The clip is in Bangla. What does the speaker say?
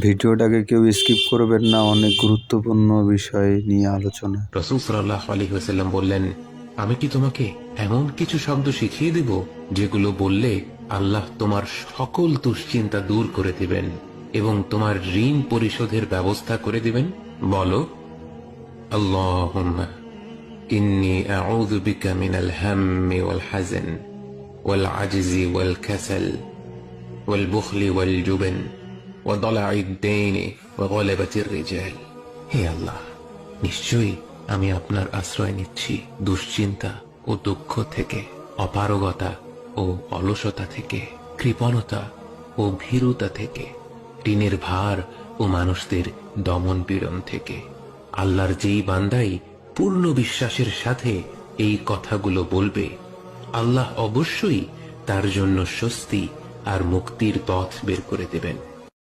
ভিডিওটাকে কেউ স্কিপ করবেন না, অনেক গুরুত্বপূর্ণ বিষয় নিয়ে আলোচনা। রাসূল সাল্লাল্লাহু আলাইহি ওয়াসাল্লাম বললেন, আমি কি তোমাকে এমন কিছু শব্দ শিখিয়ে দেব যেগুলো বললে আল্লাহ তোমার সকল দুশ্চিন্তা দূর করে দিবেন এবং তোমার ঋণ পরিশোধের ব্যবস্থা করে দিবেন? বলো, আল্লাহুম্মা ইন্নী আউযু বিকা মিনাল হাম্মি ওয়াল হাযান ওয়াল আজজি ওয়াল কাসাল ওয়াল বুখলি ওয়াল জুবন ওয়া দালা'আদ দাইনি ওয়া গলাবাতির রিজাল। হে আল্লাহ, নিশ্চয়ই আমি আপনার আশ্রয় নিচ্ছি দুশ্চিন্তা ও দুঃখ থেকে, অপারগতা ও অলসতা থেকে, কৃপণতা ও ভীরুতা থেকে, ঋণের ভার ও মানুষদের দমন পীড়ন থেকে। আল্লাহর যেই বান্দাই পূর্ণ বিশ্বাসের সাথে এই কথাগুলো বলবে, আল্লাহ অবশ্যই তার জন্য স্বস্তি আর মুক্তির পথ বের করে দেবেন।